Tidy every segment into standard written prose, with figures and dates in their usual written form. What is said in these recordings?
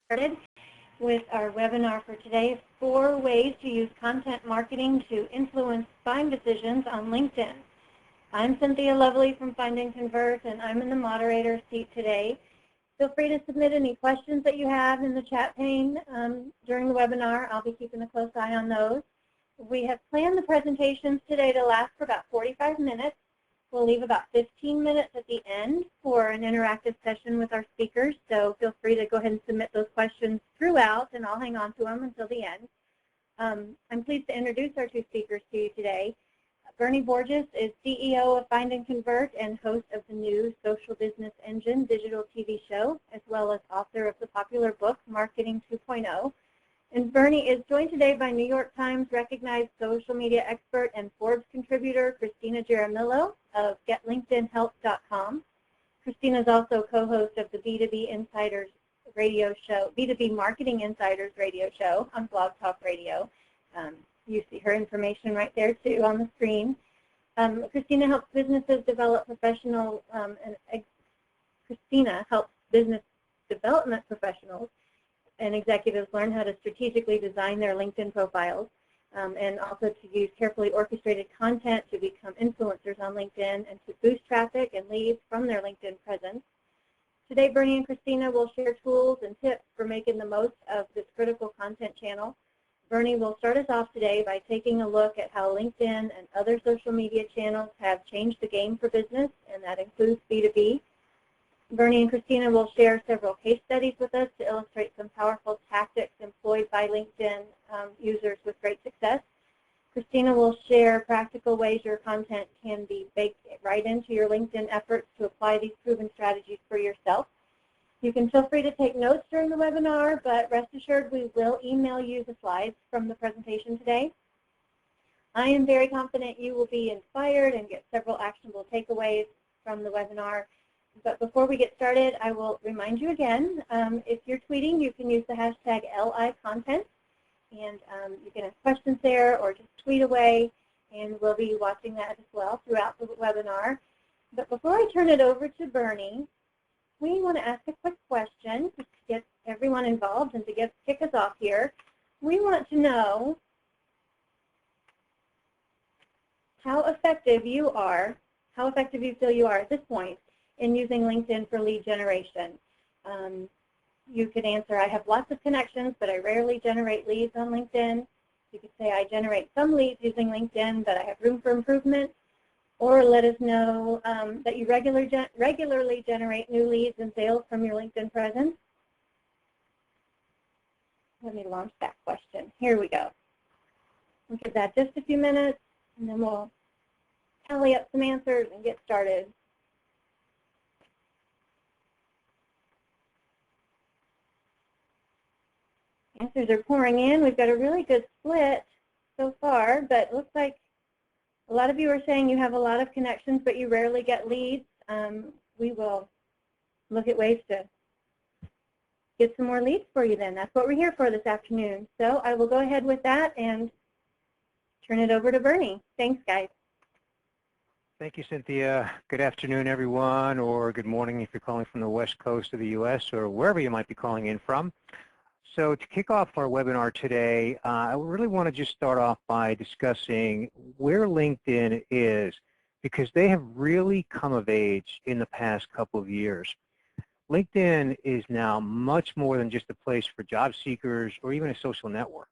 Started with our webinar for today, 4 ways to use content marketing to influence buying decisions on LinkedIn. I'm Cynthia Lovely from Find and Convert, and I'm in the moderator seat today. Feel free to submit any questions that you have in the chat pane during the webinar. I'll be keeping a close eye on those. We have planned the presentations today to last for about 45 minutes. We'll leave about 15 minutes at the end for an interactive session with our speakers, so feel free to go ahead and submit those questions throughout, and I'll hang on to them until the end. I'm pleased to introduce our 2 speakers to you today. Bernie Borges is CEO of Find and Convert and host of the new Social Business Engine digital TV show, as well as author of the popular book, Marketing 2.0. And Bernie is joined today by New York Times recognized social media expert and Forbes contributor, Christina Jaramillo of GetLinkedInHelp.com. Christina is also co-host of the B2B Insiders radio show, B2B Marketing Insiders radio show on Blog Talk Radio. You see her information right there too on the screen. Christina helps businesses develop Christina helps business development professionals and executives learn how to strategically design their LinkedIn profiles and also to use carefully orchestrated content to become influencers on LinkedIn and to boost traffic and leads from their LinkedIn presence. Today, Bernie and Christina will share tools and tips for making the most of this critical content channel. Bernie will start us off today by taking a look at how LinkedIn and other social media channels have changed the game for business, and that includes B2B. Bernie and Christina will share several case studies with us to illustrate some powerful tactics employed by LinkedIn users with great success. Christina will share practical ways your content can be baked right into your LinkedIn efforts to apply these proven strategies for yourself. You can feel free to take notes during the webinar, but rest assured we will email you the slides from the presentation today. I am very confident you will be inspired and get several actionable takeaways from the webinar. But before we get started, I will remind you again, if you're tweeting, you can use the hashtag #LIContent, and you can ask questions there or just tweet away, and we'll be watching that as well throughout the webinar. But before I turn it over to Bernie, we want to ask a quick question to get everyone involved and to kick us off here. We want to know how effective you feel you are at this point in using LinkedIn for lead generation. You could answer, I have lots of connections, but I rarely generate leads on LinkedIn. You could say, I generate some leads using LinkedIn, but I have room for improvement. Or let us know that you regularly generate new leads and sales from your LinkedIn presence. Let me launch that question. Here we go. We'll give that just a few minutes, and then we'll tally up some answers and get started. Answers are pouring in. We've got a really good split so far, but it looks like a lot of you are saying you have a lot of connections, but you rarely get leads. We will look at ways to get some more leads for you then. That's what we're here for this afternoon. So I will go ahead with that and turn it over to Bernie. Thanks, guys. Thank you, Cynthia. Good afternoon, everyone, or good morning if you're calling from the west coast of the U.S. or wherever you might be calling in from. So to kick off our webinar today, I really want to just start off by discussing where LinkedIn is, because they have really come of age in the past couple of years. LinkedIn is now much more than just a place for job seekers or even a social network.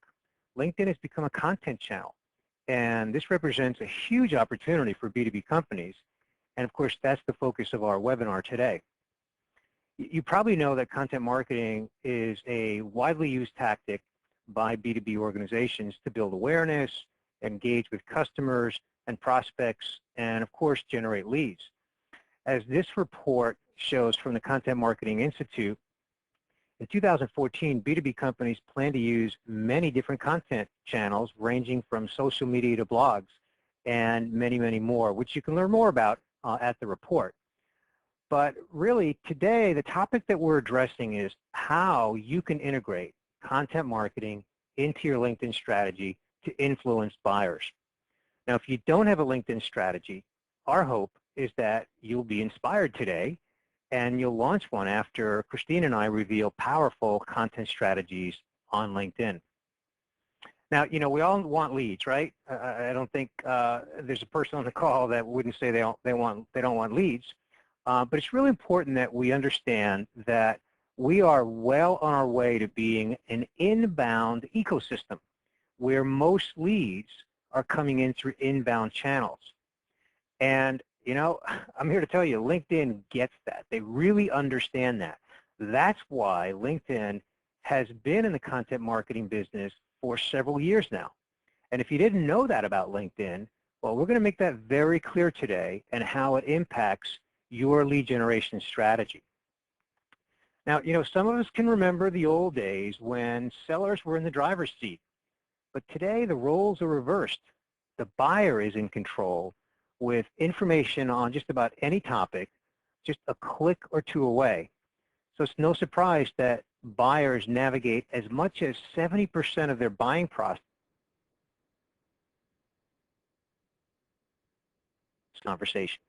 LinkedIn has become a content channel, and this represents a huge opportunity for B2B companies. And of course, that's the focus of our webinar today. You probably know that content marketing is a widely used tactic by B2B organizations to build awareness, engage with customers and prospects, and of course, generate leads. As this report shows from the Content Marketing Institute, in 2014, B2B companies plan to use many different content channels ranging from social media to blogs and many, many more, which you can learn more about at the report. But really, today, the topic that we're addressing is how you can integrate content marketing into your LinkedIn strategy to influence buyers. Now, if you don't have a LinkedIn strategy, our hope is that you'll be inspired today and you'll launch one after Christine and I reveal powerful content strategies on LinkedIn. Now, you know, we all want leads, right? I don't think there's a person on the call that wouldn't say they don't want leads. But it's really important that we understand that we are well on our way to being an inbound ecosystem where most leads are coming in through inbound channels. And, you know, I'm here to tell you, LinkedIn gets that. They really understand that. That's why LinkedIn has been in the content marketing business for several years now. And if you didn't know that about LinkedIn, well, we're going to make that very clear today and how it impacts your lead generation strategy. Now, you know, some of us can remember the old days when sellers were in the driver's seat. But today, the roles are reversed. The buyer is in control with information on just about any topic, just a click or two away. So it's no surprise that buyers navigate as much as 70% of their buying process conversation.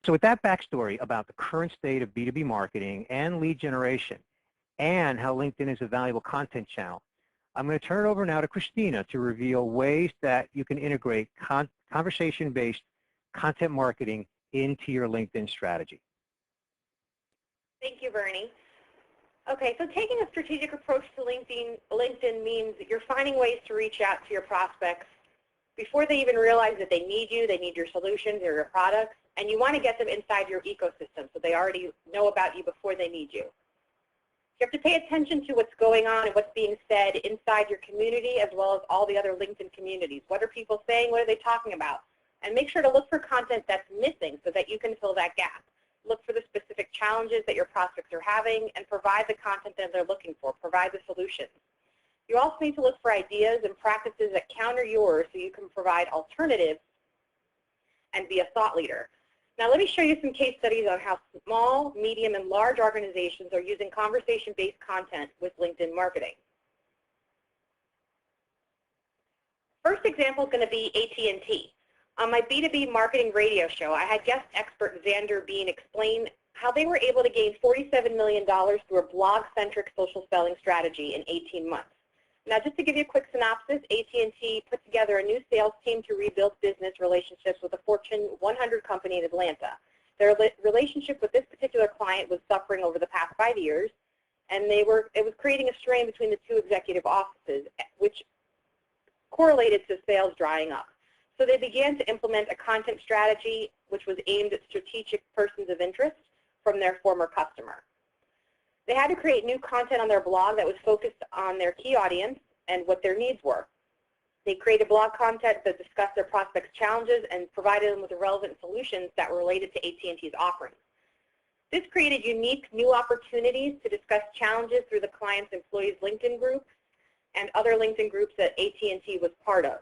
So with that backstory about the current state of B2B marketing and lead generation and how LinkedIn is a valuable content channel, I'm going to turn it over now to Christina to reveal ways that you can integrate conversation-based content marketing into your LinkedIn strategy. Thank you, Bernie. Okay, so taking a strategic approach to LinkedIn means that you're finding ways to reach out to your prospects before they even realize that they need you, they need your solutions or your products, and you want to get them inside your ecosystem so they already know about you before they need you. You have to pay attention to what's going on and what's being said inside your community as well as all the other LinkedIn communities. What are people saying? What are they talking about? And make sure to look for content that's missing so that you can fill that gap. Look for the specific challenges that your prospects are having and provide the content that they're looking for. Provide the solutions. You also need to look for ideas and practices that counter yours so you can provide alternatives and be a thought leader. Now let me show you some case studies on how small, medium, and large organizations are using conversation-based content with LinkedIn marketing. First example is going to be AT&T. On my B2B marketing radio show, I had guest expert Xander Bean explain how they were able to gain $47 million through a blog-centric social selling strategy in 18 months. Now, just to give you a quick synopsis, AT&T put together a new sales team to rebuild business relationships with a Fortune 100 company in Atlanta. Their relationship with this particular client was suffering over the past 5 years, and it was creating a strain between the two executive offices, which correlated to sales drying up. So they began to implement a content strategy which was aimed at strategic persons of interest from their former customer. They had to create new content on their blog that was focused on their key audience and what their needs were. They created blog content that discussed their prospects' challenges and provided them with the relevant solutions that were related to AT&T's offerings. This created unique new opportunities to discuss challenges through the client's employees' LinkedIn groups and other LinkedIn groups that AT&T was part of.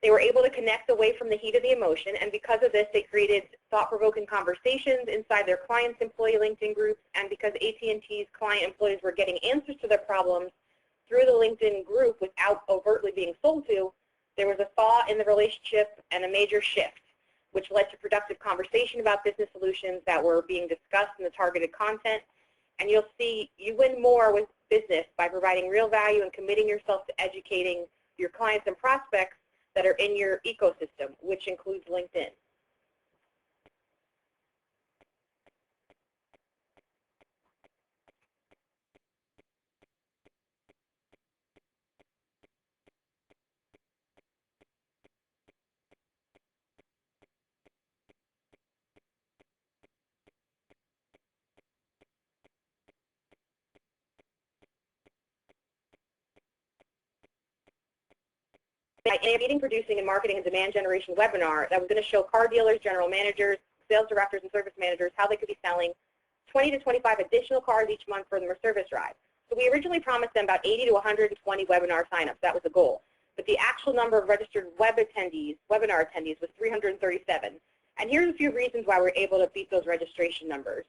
They were able to connect away from the heat of the emotion, and because of this, they created thought-provoking conversations inside their clients' employee LinkedIn groups, and because AT&T's client employees were getting answers to their problems through the LinkedIn group without overtly being sold to, there was a thaw in the relationship and a major shift, which led to productive conversation about business solutions that were being discussed in the targeted content. And you'll see you win more with business by providing real value and committing yourself to educating your clients and prospects that are in your ecosystem, which includes LinkedIn. A meeting, producing, and marketing and demand generation webinar that was going to show car dealers, general managers, sales directors, and service managers how they could be selling 20 to 25 additional cars each month for their service drive. So we originally promised them about 80 to 120 webinar signups. That was the goal. But the actual number of registered webinar attendees was 337. And here's a few reasons why we're able to beat those registration numbers.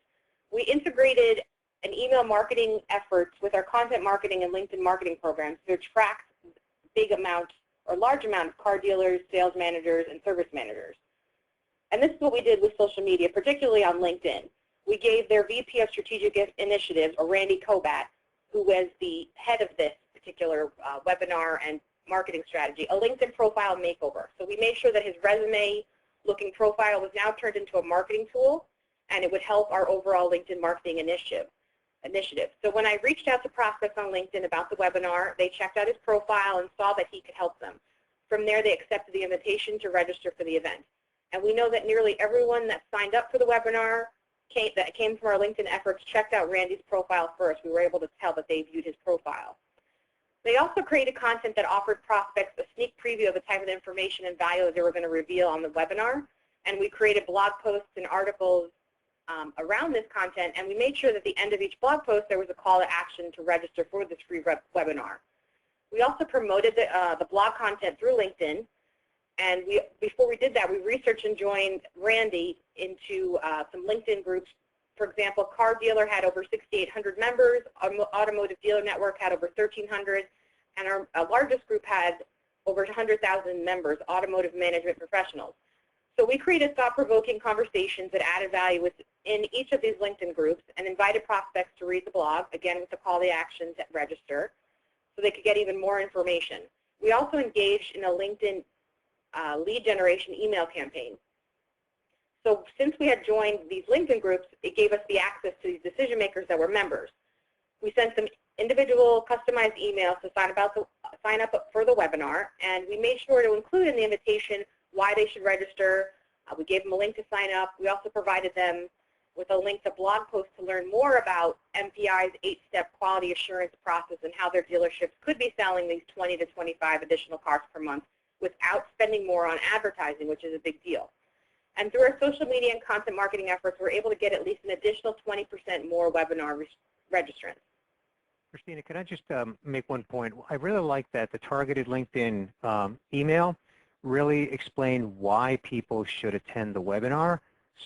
We integrated an email marketing efforts with our content marketing and LinkedIn marketing programs to attract large amount of car dealers, sales managers, and service managers. And this is what we did with social media, particularly on LinkedIn. we gave their VP of Strategic Initiatives, or Randy Kobat, who was the head of this particular webinar and marketing strategy, a LinkedIn profile makeover. So we made sure that his resume-looking profile was now turned into a marketing tool, and it would help our overall LinkedIn marketing initiative. So when I reached out to prospects on LinkedIn about the webinar, they checked out his profile and saw that he could help them. From there, they accepted the invitation to register for the event. And we know that nearly everyone that signed up for the webinar that came from our LinkedIn efforts checked out Randy's profile first. We were able to tell that they viewed his profile. They also created content that offered prospects a sneak preview of the type of information and value that they were going to reveal on the webinar. And we created blog posts and articles around this content, and we made sure that at the end of each blog post there was a call to action to register for this free webinar. We also promoted the blog content through LinkedIn, and before we did that, we researched and joined Randy into some LinkedIn groups. For example, Car Dealer had over 6,800 members, Automotive Dealer Network had over 1,300, and our largest group had over 100,000 members, Automotive Management Professionals. So we created thought-provoking conversations that added value within each of these LinkedIn groups and invited prospects to read the blog, again with the call to action to register, so they could get even more information. We also engaged in a LinkedIn lead generation email campaign. So since we had joined these LinkedIn groups, it gave us the access to these decision makers that were members. We sent them individual customized emails to sign up for the webinar, and we made sure to include in the invitation why they should register. We gave them a link to sign up. We also provided them with a link to blog posts to learn more about MPI's 8-step quality assurance process and how their dealerships could be selling these 20 to 25 additional cars per month without spending more on advertising, which is a big deal. And through our social media and content marketing efforts, we're able to get at least an additional 20% more webinar registrants. Christina, can I just make one point? I really like that the targeted LinkedIn email really explained why people should attend the webinar,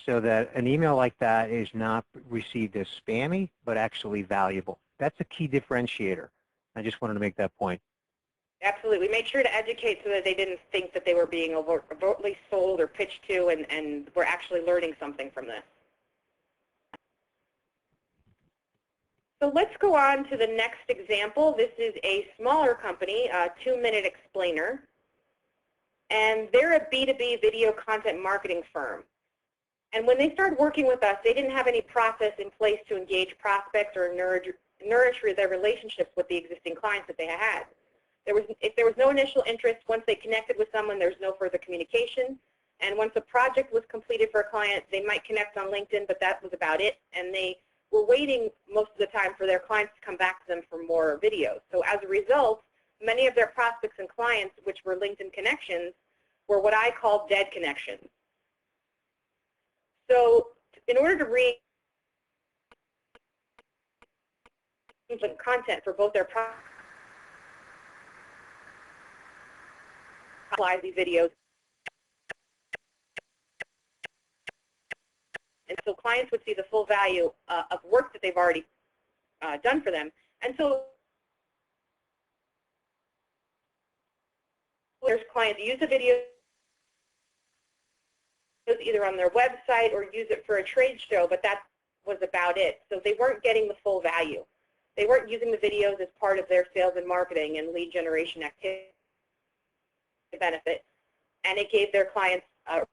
so that an email like that is not received as spammy, but actually valuable. That's a key differentiator. I just wanted to make that point. Absolutely. We made sure to educate so that they didn't think that they were being overtly sold or pitched to, and were actually learning something from this. So let's go on to the next example. This is a smaller company, 2-Minute Explainer, and they're a B2B video content marketing firm. And when they started working with us, they didn't have any process in place to engage prospects or nourish their relationships with the existing clients that they had. If there was no initial interest, once they connected with someone, there was no further communication. And once a project was completed for a client, they might connect on LinkedIn, but that was about it. And they were waiting most of the time for their clients to come back to them for more videos. So as a result, many of their prospects and clients, which were LinkedIn connections, were what I call dead connections. So in order to read content for both their these videos, and so clients would see the full value of work that they've already done for them. And so there's clients who use the video either on their website or use it for a trade show, but that was about it. So they weren't getting the full value. They weren't using the videos as part of their sales and marketing and lead generation activity benefit, and it gave their clients how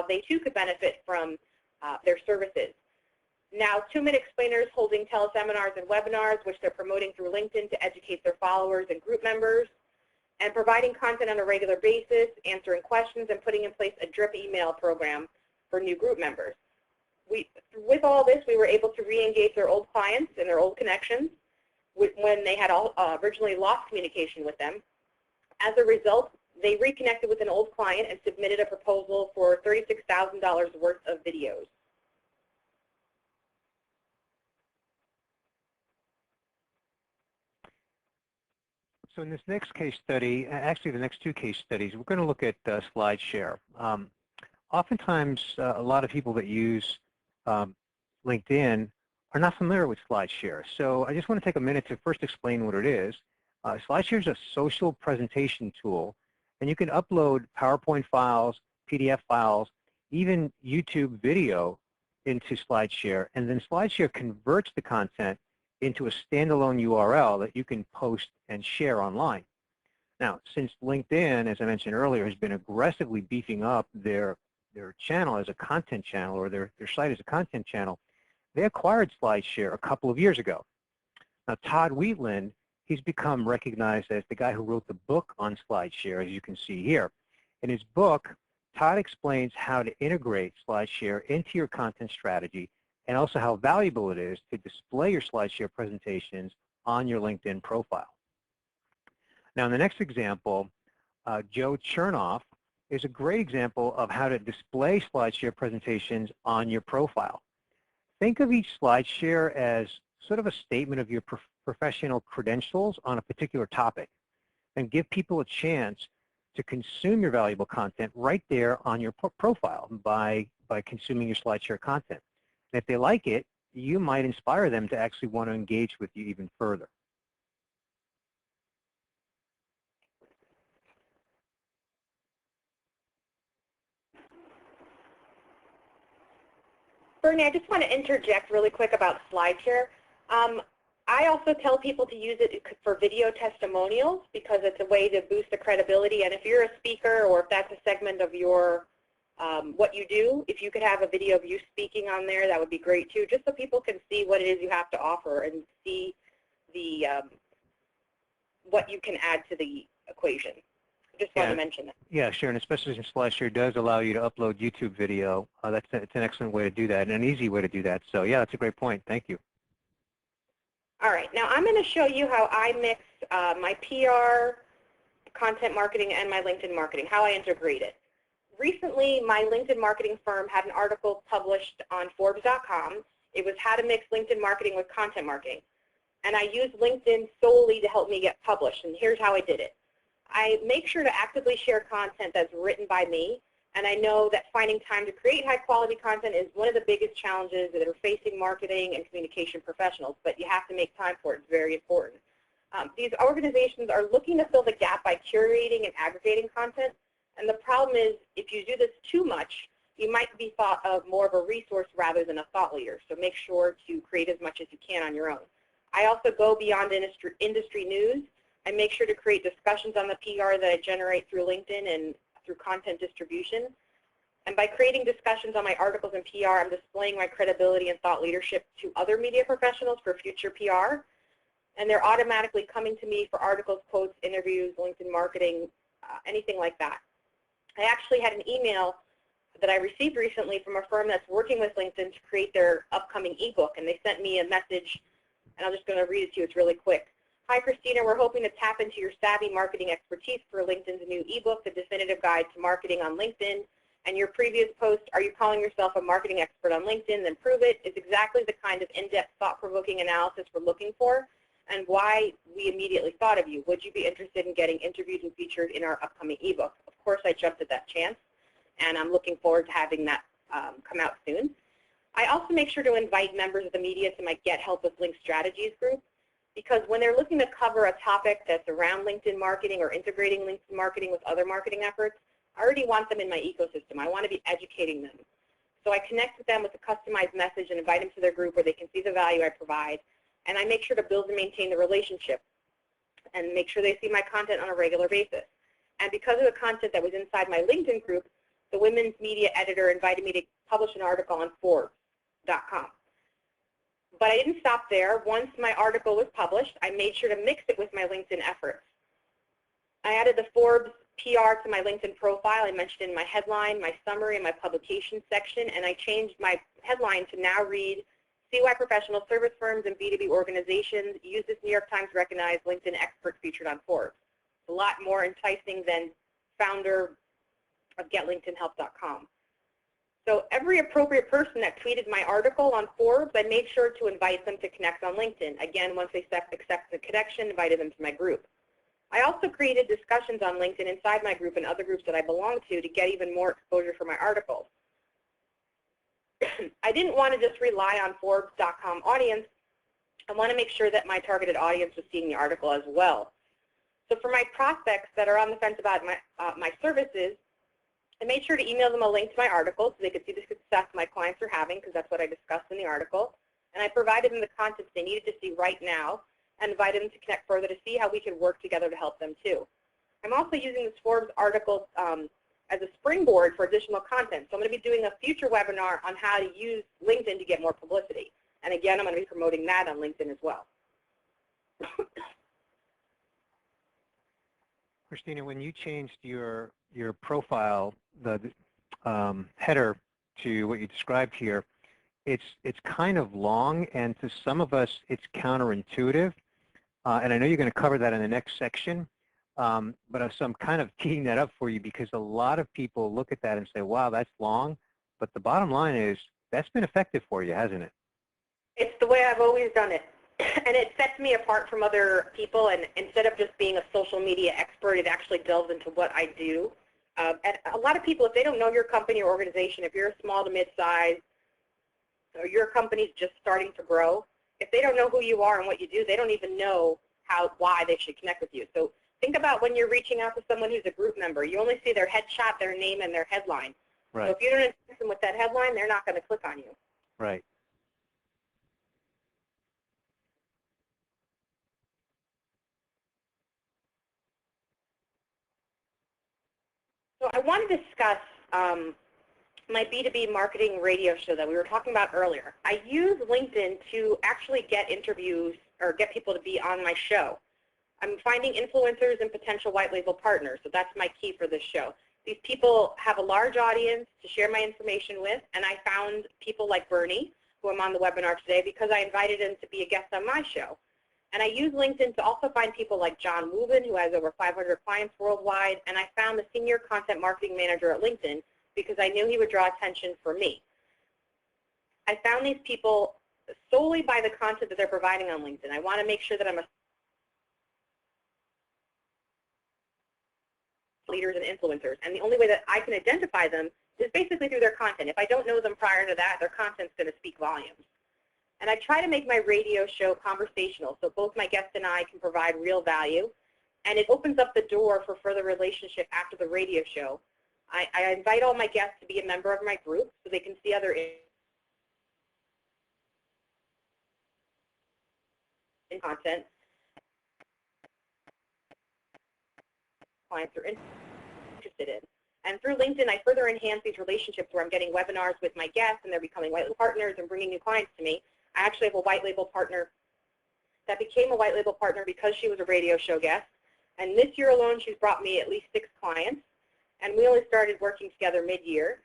they too could benefit from their services. Now, 2-Minute Explainers holding teleseminars and webinars, which they're promoting through LinkedIn to educate their followers and group members, and providing content on a regular basis, answering questions, and putting in place a drip email program for new group members. With all this, we were able to re-engage their old clients and their old connections when they had originally lost communication with them. As a result, they reconnected with an old client and submitted a proposal for $36,000 worth of videos. So in this next case study, actually the next 2 case studies, we're going to look at Slideshare. Oftentimes, a lot of people that use LinkedIn are not familiar with Slideshare. So I just want to take a minute to first explain what it is. Slideshare is a social presentation tool, and you can upload PowerPoint files, PDF files, even YouTube video into Slideshare, and then Slideshare converts the content into a standalone URL that you can post and share online. Now, since LinkedIn, as I mentioned earlier, has been aggressively beefing up their channel as a content channel, or their site as a content channel, they acquired Slideshare a couple of years ago. Now, Todd Wheatland, he's become recognized as the guy who wrote the book on Slideshare, as you can see here. In his book, Todd explains how to integrate Slideshare into your content strategy, and also how valuable it is to display your Slideshare presentations on your LinkedIn profile. Now, in the next example, Joe Chernoff is a great example of how to display Slideshare presentations on your profile. Think of each Slideshare as sort of a statement of your professional credentials on a particular topic, and give people a chance to consume your valuable content right there on your profile by consuming your Slideshare content. And if they like it, you might inspire them to actually want to engage with you even further. Bernie, I just want to interject really quick about Slideshare. I also tell people to use it for video testimonials because it's a way to boost the credibility. And if you're a speaker, or if that's a segment of your what you do, if you could have a video of you speaking on there, that would be great too, just so people can see what it is you have to offer and see the what you can add to the equation. Just wanted to mention that. Yeah, sure, and especially since Slideshare does allow you to upload YouTube video, it's an excellent way to do that, and an easy way to do that. So yeah, that's a great point. Thank you. All right, now I'm going to show you how I mix my PR, content marketing, and my LinkedIn marketing, how I integrate it. Recently, my LinkedIn marketing firm had an article published on Forbes.com. It was how to mix LinkedIn marketing with content marketing. And I used LinkedIn solely to help me get published, and here's how I did it. I make sure to actively share content that's written by me, and I know that finding time to create high-quality content is one of the biggest challenges that are facing marketing and communication professionals, but you have to make time for it. It's very important. These organizations are looking to fill the gap by curating and aggregating content, and the problem is if you do this too much, you might be thought of more of a resource rather than a thought leader, so make sure to create as much as you can on your own. I also go beyond industry news. I make sure to create discussions on the PR that I generate through LinkedIn and through content distribution. And by creating discussions on my articles and PR, I'm displaying my credibility and thought leadership to other media professionals for future PR. And they're automatically coming to me for articles, quotes, interviews, LinkedIn marketing, anything like that. I actually had an email that I received recently from a firm that's working with LinkedIn to create their upcoming ebook, and they sent me a message, and I'm just going to read it to you. It's really quick. Hi, Christina. We're hoping to tap into your savvy marketing expertise for LinkedIn's new ebook, The Definitive Guide to Marketing on LinkedIn. And your previous post, Are You Calling Yourself a Marketing Expert on LinkedIn? Then Prove It, is exactly the kind of in-depth, thought-provoking analysis we're looking for, and why we immediately thought of you. Would you be interested in getting interviewed and featured in our upcoming ebook? Of course, I jumped at that chance, and I'm looking forward to having that come out soon. I also make sure to invite members of the media to my Get Help with Link Strategies group, because when they're looking to cover a topic that's around LinkedIn marketing or integrating LinkedIn marketing with other marketing efforts, I already want them in my ecosystem. I want to be educating them. So I connect with them with a customized message and invite them to their group where they can see the value I provide. And I make sure to build and maintain the relationship and make sure they see my content on a regular basis. And because of the content that was inside my LinkedIn group, the women's media editor invited me to publish an article on Forbes.com. But I didn't stop there. Once my article was published, I made sure to mix it with my LinkedIn efforts. I added the Forbes PR to my LinkedIn profile. I mentioned in my headline, my summary, and my publication section, and I changed my headline to now read, See Why Professional Service Firms and B2B Organizations Use This New York Times Recognized LinkedIn Expert Featured on Forbes. It's a lot more enticing than founder of GetLinkedInHelp.com. So every appropriate person that tweeted my article on Forbes, I made sure to invite them to connect on LinkedIn. Again, once they accept the connection, invited them to my group. I also created discussions on LinkedIn inside my group and other groups that I belong to get even more exposure for my articles. I didn't want to just rely on Forbes.com audience. I want to make sure that my targeted audience was seeing the article as well. So for my prospects that are on the fence about my services, I made sure to email them a link to my article so they could see the success my clients are having, because that's what I discussed in the article. And I provided them the content they needed to see right now and invited them to connect further to see how we could work together to help them too. I'm also using this Forbes article as a springboard for additional content. So I'm going to be doing a future webinar on how to use LinkedIn to get more publicity. And again, I'm going to be promoting that on LinkedIn as well. Christina, when you changed your profile, the header to what you described here, it's kind of long, and to some of us, it's counterintuitive. And I know you're going to cover that in the next section. But so I'm kind of teeing that up for you because a lot of people look at that and say, wow, that's long. But the bottom line is that's been effective for you, hasn't it? It's the way I've always done it. And it sets me apart from other people. And instead of just being a social media expert, it actually delves into what I do. And a lot of people, if they don't know your company or organization, if you're a small to mid-size or your company's just starting to grow, if they don't know who you are and what you do, they don't even know why they should connect with you. So think about when you're reaching out to someone who's a group member. You only see their headshot, their name, and their headline. Right. So if you don't assist them with that headline, they're not going to click on you. Right. So I want to discuss my B2B marketing radio show that we were talking about earlier. I use LinkedIn to actually get interviews or get people to be on my show. I'm finding influencers and potential white label partners, so that's my key for this show. These people have a large audience to share my information with, and I found people like Bernie, who I'm on the webinar today, because I invited him to be a guest on my show. And I use LinkedIn to also find people like John Wubin, who has over 500 clients worldwide, and I found the senior content marketing manager at LinkedIn because I knew he would draw attention for me. I found these people solely by the content that they're providing on LinkedIn. I want to make sure that I'm a leaders and influencers, and the only way that I can identify them is basically through their content. If I don't know them prior to that, their content's going to speak volumes. And I try to make my radio show conversational, so both my guest and I can provide real value, and it opens up the door for further relationship after the radio show. I invite all my guests to be a member of my group so they can see other content clients are interested in. And through LinkedIn, I further enhance these relationships where I'm getting webinars with my guests and they're becoming white label partners and bringing new clients to me. I actually have a white label partner that became a white label partner because she was a radio show guest. And this year alone, she's brought me at least 6 clients. And we only started working together mid-year.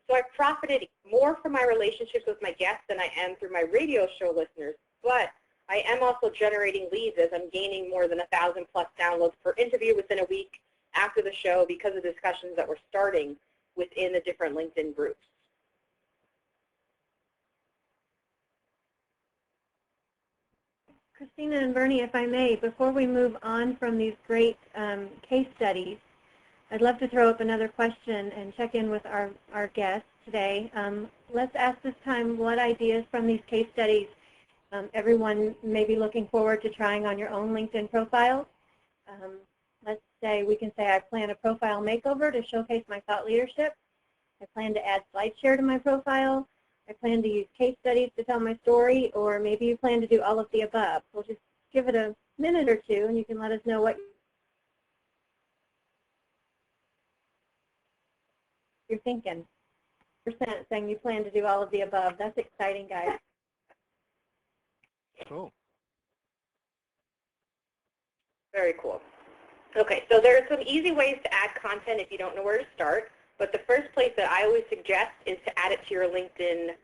So I've profited more from my relationships with my guests than I am through my radio show listeners. But I am also generating leads as I'm gaining more than 1,000+ downloads per interview within a week after the show because of discussions that we're starting within the different LinkedIn groups. Christina and Bernie, if I may, before we move on from these great case studies, I'd love to throw up another question and check in with our guests today. Let's ask this time what ideas from these case studies everyone may be looking forward to trying on your own LinkedIn profiles. Let's say we can say I plan a profile makeover to showcase my thought leadership. I plan to add Slideshare to my profile. I plan to use case studies to tell my story, or maybe you plan to do all of the above. We'll just give it a minute or two and you can let us know what you're thinking. % saying you plan to do all of the above. That's exciting, guys. Cool. Very cool. Okay, so there are some easy ways to add content if you don't know where to start, but the first place that I always suggest is to add it to your LinkedIn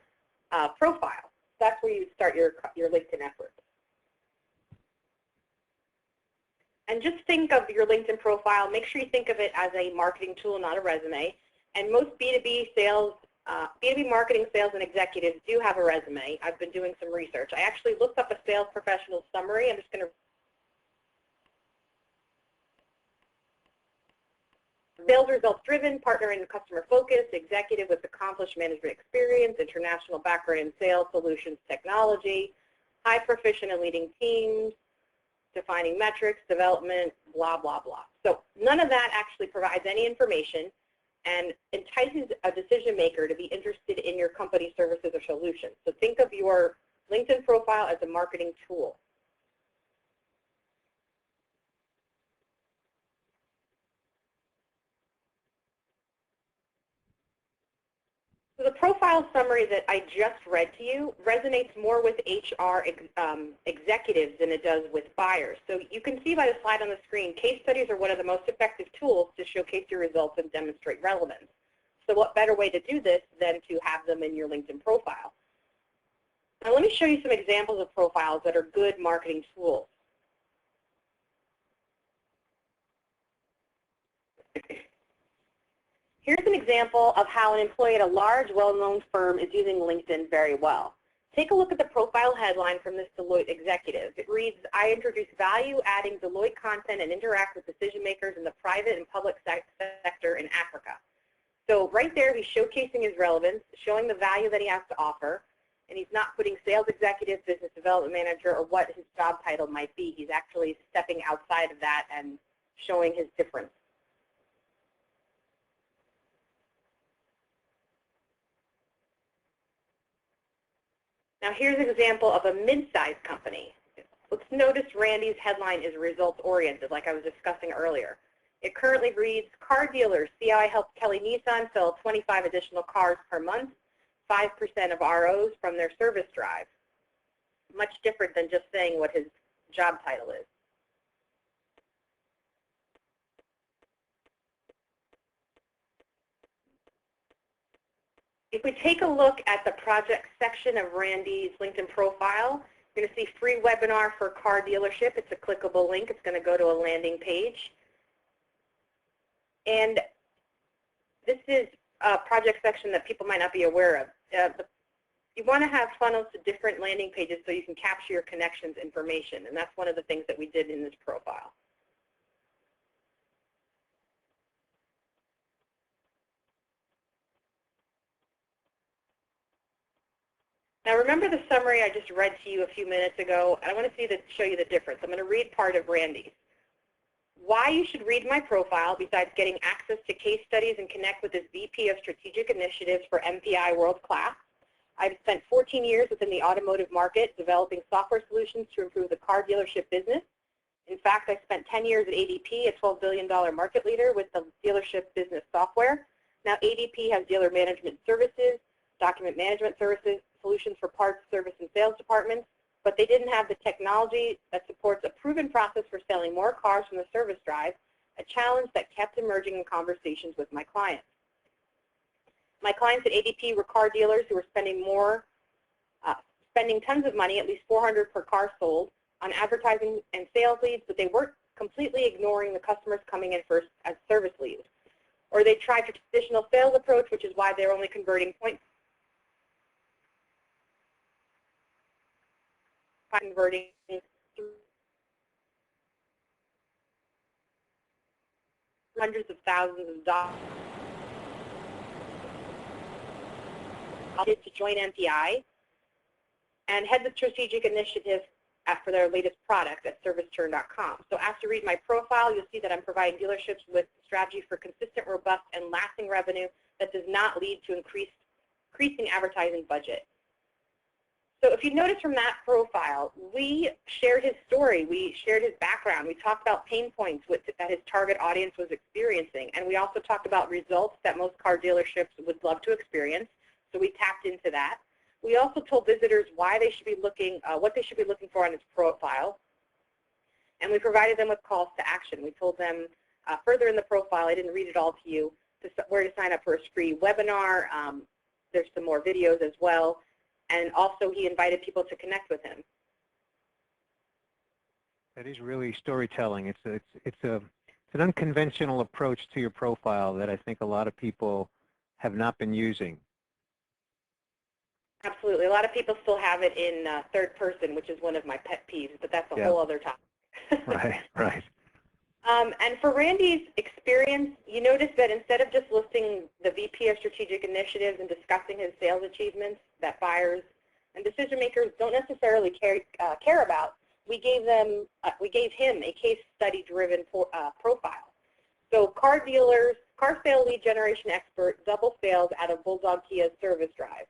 profile. That's where you start your LinkedIn efforts. And just think of your LinkedIn profile. Make sure you think of it as a marketing tool, not a resume. And most B2B sales, B2B marketing sales and executives do have a resume. I've been doing some research. I actually looked up a sales professional summary. I'm just going to sales results driven, partner and customer focused, executive with accomplished management experience, international background in sales, solutions, technology, high proficient in leading teams, defining metrics, development, blah, blah, blah. So none of that actually provides any information. and entices a decision maker to be interested in your company's services or solutions. So think of your LinkedIn profile as a marketing tool. So the profile summary that I just read to you resonates more with HR executives than it does with buyers. So you can see by the slide on the screen, case studies are one of the most effective tools to showcase your results and demonstrate relevance. So what better way to do this than to have them in your LinkedIn profile? Now let me show you some examples of profiles that are good marketing tools. Here's an example of how an employee at a large, well-known firm is using LinkedIn very well. Take a look at the profile headline from this Deloitte executive. It reads, I introduce value-adding Deloitte content and interact with decision makers in the private and public sector in Africa. So right there, he's showcasing his relevance, showing the value that he has to offer, and he's not putting sales executive, business development manager, or what his job title might be. He's actually stepping outside of that and showing his difference. Now here's an example of a mid-sized company. Let's notice Randy's headline is results-oriented, like I was discussing earlier. It currently reads, car dealers, see how I helped Kelly Nissan sell 25 additional cars per month, 5% of ROs from their service drive. Much different than just saying what his job title is. If we take a look at the project section of Randy's LinkedIn profile, you're going to see free webinar for car dealership. It's a clickable link. It's going to go to a landing page. And this is a project section that people might not be aware of. You want to have funnels to different landing pages so you can capture your connections information, and that's one of the things that we did in this profile. Now remember the summary I just read to you a few minutes ago? I want to show you the difference. I'm going to read part of Randy's. Why you should read my profile, besides getting access to case studies and connect with this VP of Strategic Initiatives for MPI World Class. I've spent 14 years within the automotive market developing software solutions to improve the car dealership business. In fact, I spent 10 years at ADP, a $12 billion market leader with the dealership business software. Now ADP has dealer management services, document management services, solutions for parts, service, and sales departments, but they didn't have the technology that supports a proven process for selling more cars from the service drive, a challenge that kept emerging in conversations with my clients. My clients at ADP were car dealers who were spending tons of money, at least $400 per car sold, on advertising and sales leads, but they weren't completely ignoring the customers coming in first as service leads. Or they tried a traditional sales approach, which is why they're only converting hundreds of thousands of dollars to join MPI and head the strategic initiative for their latest product at serviceturn.com. So after read my profile, you'll see that I'm providing dealerships with strategy for consistent, robust, and lasting revenue that does not lead to increasing advertising budget. So if you notice from that profile, we shared his story, we shared his background, we talked about pain points that his target audience was experiencing, and we also talked about results that most car dealerships would love to experience, so we tapped into that. We also told visitors why they should be looking, what they should be looking for on his profile, and we provided them with calls to action. We told them further in the profile, I didn't read it all to you, where to sign up for his free webinar. There's some more videos as well. And also he invited people to connect with him. That is really storytelling. It's an unconventional approach to your profile that I think a lot of people have not been using. Absolutely. A lot of people still have it in third person, which is one of my pet peeves, but that's a whole other topic. Right. And for Randy's experience, you notice that instead of just listing the VP of Strategic Initiatives and discussing his sales achievements that buyers and decision makers don't necessarily care about, we gave him a case study driven profile. So car dealers, car sale lead generation expert, double sales out of Bulldog Kia's service drive.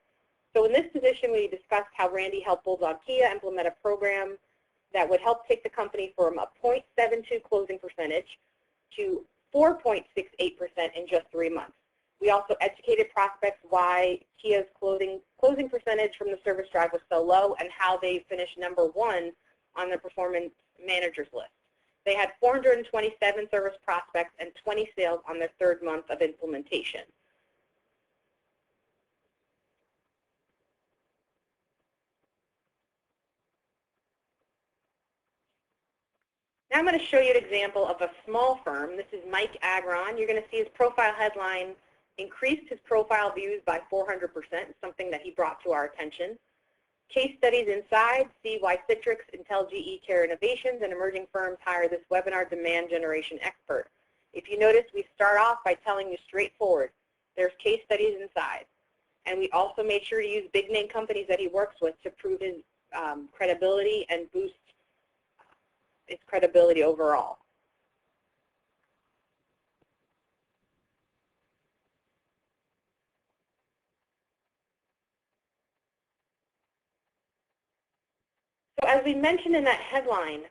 So in this position, we discussed how Randy helped Bulldog Kia implement a program that would help take the company from a 0.72 closing percentage to 4.68% in just 3 months. We also educated prospects why Kia's closing percentage from the service drive was so low and how they finished #1 on the performance managers list. They had 427 service prospects and 20 sales on their 3rd month of implementation. Now I'm going to show you an example of a small firm. This is Mike Agron. You're going to see his profile headline increased his profile views by 400%, something that he brought to our attention. Case studies inside, see why Citrix, Intel GE Care Innovations, and emerging firms hire this webinar demand generation expert. If you notice, we start off by telling you straightforward, there's case studies inside. And we also made sure to use big name companies that he works with to prove his credibility and boost its credibility overall. So as we mentioned in that headline,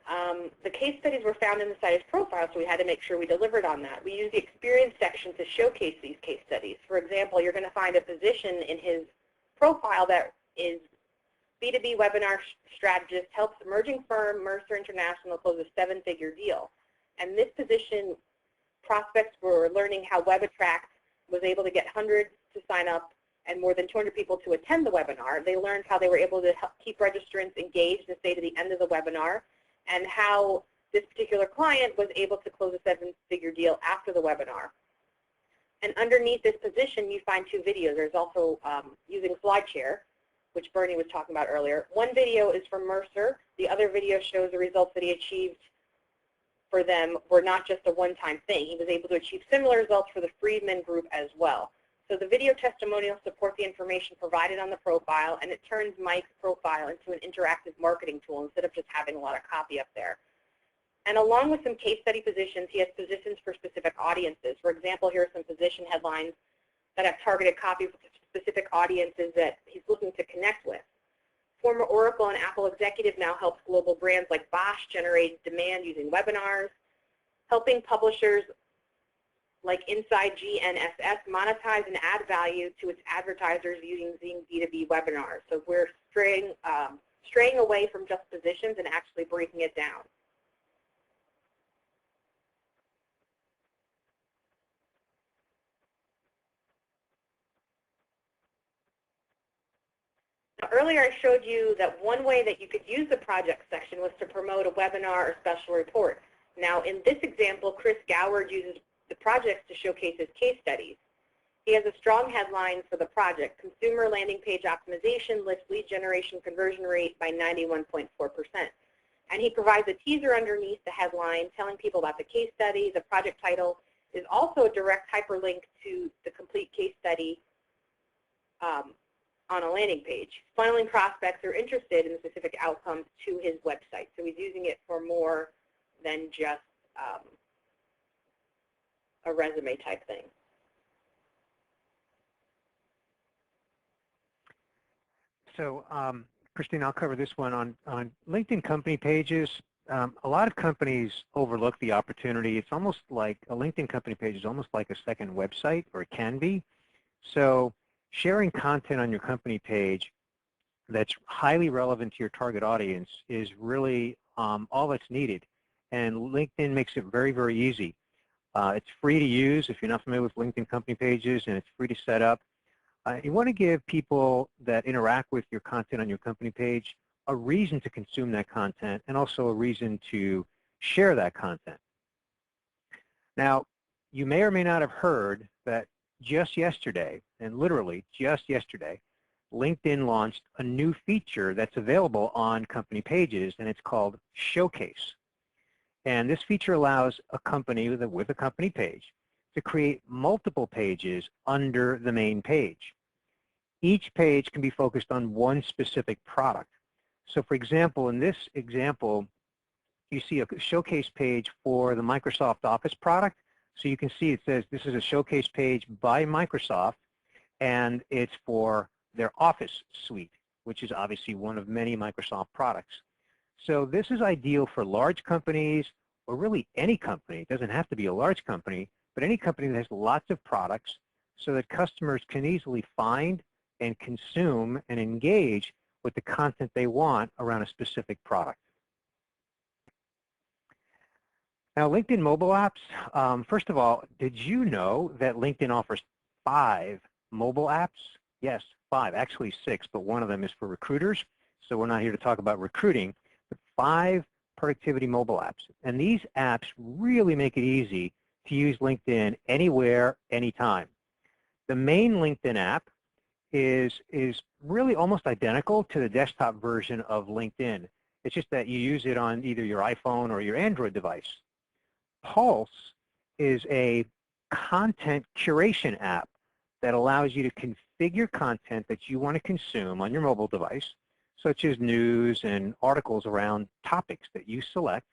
the case studies were found inside his profile, so we had to make sure we delivered on that. We used the experience section to showcase these case studies. For example, you're going to find a position in his profile that is B2B webinar strategist, helps emerging firm Mercer International close a 7-figure deal. And this position, prospects were learning how WebAttract was able to get hundreds to sign up and more than 200 people to attend the webinar. They learned how they were able to help keep registrants engaged and stay to the end of the webinar, and how this particular client was able to close a 7-figure deal after the webinar. And underneath this position, you find 2 videos. There's also using Slideshare, which Bernie was talking about earlier. One video is from Mercer. The other video shows the results that he achieved for them were not just a one-time thing. He was able to achieve similar results for the Friedman Group as well. So the video testimonials support the information provided on the profile, and it turns Mike's profile into an interactive marketing tool instead of just having a lot of copy up there. And along with some case study positions, he has positions for specific audiences. For example, here are some position headlines that have targeted copy for specific audiences that he's looking to connect with. Former Oracle and Apple executive now helps global brands like Bosch generate demand using webinars, helping publishers like Inside GNSS monetize and add value to its advertisers using B2B webinars. So we're straying away from just positions and actually breaking it down. Now, earlier I showed you that one way that you could use the project section was to promote a webinar or special report. Now in this example, Chris Goward uses the projects to showcase his case studies. He has a strong headline for the project: Consumer Landing Page Optimization lifts lead generation conversion rate by 91.4%. And he provides a teaser underneath the headline telling people about the case study. The project title is also a direct hyperlink to the complete case study on a landing page. Funneling prospects are interested in the specific outcomes to his website. So he's using it for more than just a resume type thing. So, Christine, I'll cover this one on LinkedIn company pages. A lot of companies overlook the opportunity. It's almost like a LinkedIn company page is almost like a second website, or it can be. So sharing content on your company page that's highly relevant to your target audience is really all that's needed. And LinkedIn makes it very, very easy. It's free to use if you're not familiar with LinkedIn company pages, and it's free to set up. You want to give people that interact with your content on your company page a reason to consume that content, and also a reason to share that content. Now, you may or may not have heard that just yesterday, and literally just yesterday, LinkedIn launched a new feature that's available on company pages, and it's called Showcase. And this feature allows a company with a company page to create multiple pages under the main page. Each page can be focused on one specific product. So for example, in this example, you see a showcase page for the Microsoft Office product. So you can see it says this is a showcase page by Microsoft, and it's for their Office suite, which is obviously one of many Microsoft products. So this is ideal for large companies, or really any company. It doesn't have to be a large company, but any company that has lots of products, so that customers can easily find and consume and engage with the content they want around a specific product. Now, LinkedIn mobile apps, first of all, did you know that LinkedIn offers 5 mobile apps? Yes, 5, actually 6, but one of them is for recruiters. So we're not here to talk about recruiting, but 5 productivity mobile apps. And these apps really make it easy to use LinkedIn anywhere, anytime. The main LinkedIn app is really almost identical to the desktop version of LinkedIn. It's just that you use it on either your iPhone or your Android device. Pulse is a content curation app that allows you to configure content that you want to consume on your mobile device, such as news and articles around topics that you select,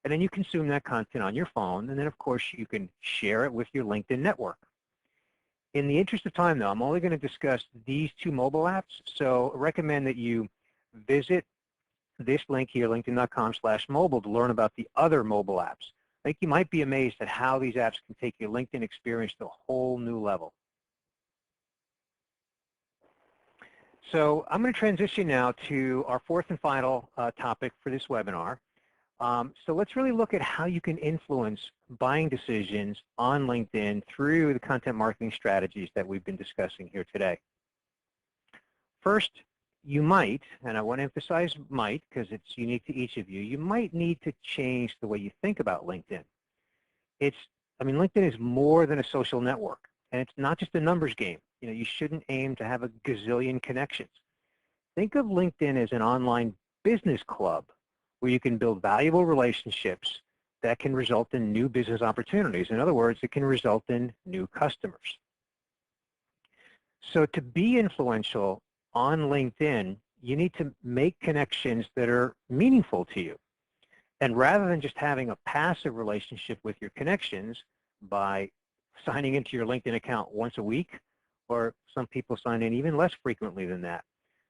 and then you consume that content on your phone, and then of course you can share it with your LinkedIn network. In the interest of time, though, I'm only going to discuss these 2 mobile apps, so I recommend that you visit this link here, linkedin.com/mobile, to learn about the other mobile apps. I think you might be amazed at how these apps can take your LinkedIn experience to a whole new level. So I'm going to transition now to our 4th and final topic for this webinar. So let's really look at how you can influence buying decisions on LinkedIn through the content marketing strategies that we've been discussing here today. First, you might, and I want to emphasize might because it's unique to each of you, you might need to change the way you think about LinkedIn. LinkedIn is more than a social network, and it's not just a numbers game. You shouldn't aim to have a gazillion connections. Think of LinkedIn as an online business club where you can build valuable relationships that can result in new business opportunities. In other words, it can result in new customers. So to be influential on LinkedIn, you need to make connections that are meaningful to you. And rather than just having a passive relationship with your connections by signing into your LinkedIn account once a week, or some people sign in even less frequently than that.